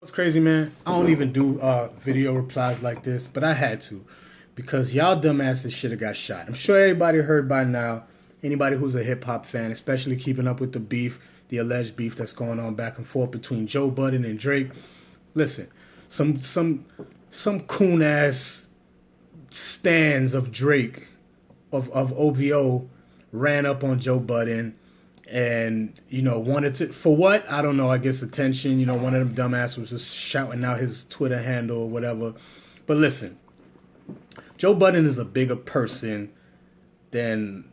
It's crazy, man. I don't even do video replies like this, but I had to because y'all dumbasses should have got shot. I'm sure everybody heard by now. Anybody who's a hip hop fan, especially keeping up with the beef, the alleged beef that's going on back and forth between Joe Budden and Drake. Listen, some coon ass stands of Drake of OVO ran up on Joe Budden and wanted to, for what, I don't know, I guess attention. One of them dumbasses was just shouting out his Twitter handle or whatever. But listen, Joe Budden is a bigger person than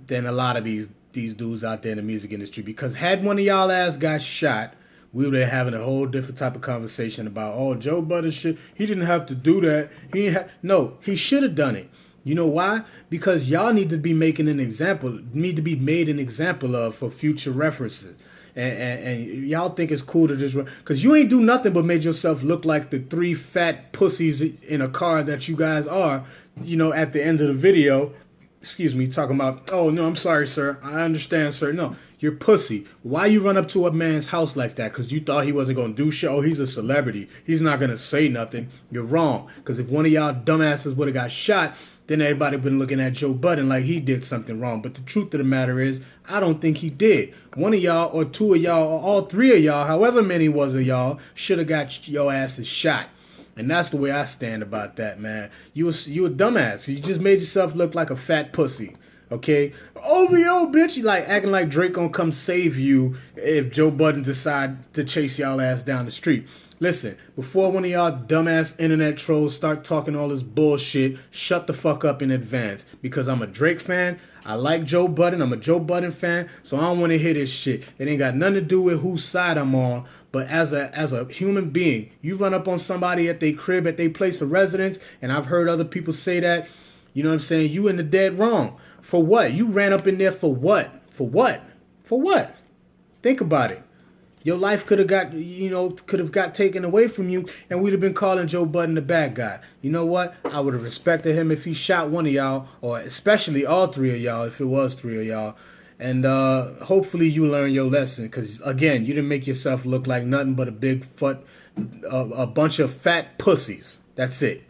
a lot of these dudes out there in the music industry, because had one of y'all ass got shot, we would be having a whole different type of conversation about, oh, Joe Budden he didn't have to do that. No, he should have done it. You know why? Because y'all need to be made an example of for future references. And y'all think it's cool to just run, because you ain't do nothing but made yourself look like the three fat pussies in a car that you guys are, at the end of the video. Excuse me, talking about, oh, no, I'm sorry, sir. I understand, sir. No, you're pussy. Why you run up to a man's house like that? Because you thought he wasn't going to do shit? Oh, he's a celebrity. He's not going to say nothing. You're wrong. Because if one of y'all dumbasses would have got shot, then everybody been looking at Joe Budden like he did something wrong. But the truth of the matter is, I don't think he did. One of y'all or two of y'all or all three of y'all, however many was of y'all, should have got your asses shot. And that's the way I stand about that, man. You a dumbass. You just made yourself look like a fat pussy. Okay? OVO, bitch. You like acting like Drake gonna come save you if Joe Budden decide to chase y'all ass down the street. Listen, before one of y'all dumbass internet trolls start talking all this bullshit, shut the fuck up in advance. Because I'm a Drake fan. I like Joe Budden. I'm a Joe Budden fan. So I don't want to hear this shit. It ain't got nothing to do with whose side I'm on. But as a human being, you run up on somebody at their crib, at their place of residence, and I've heard other people say that, you know what I'm saying, you in the dead wrong. For what? You ran up in there for what? For what? For what? Think about it. Your life could have got taken away from you, and we'd have been calling Joe Budden the bad guy. You know what? I would have respected him if he shot one of y'all, or especially all three of y'all, if it was three of y'all. And hopefully you learn your lesson, because, again, you didn't make yourself look like nothing but a bunch of fat pussies. That's it.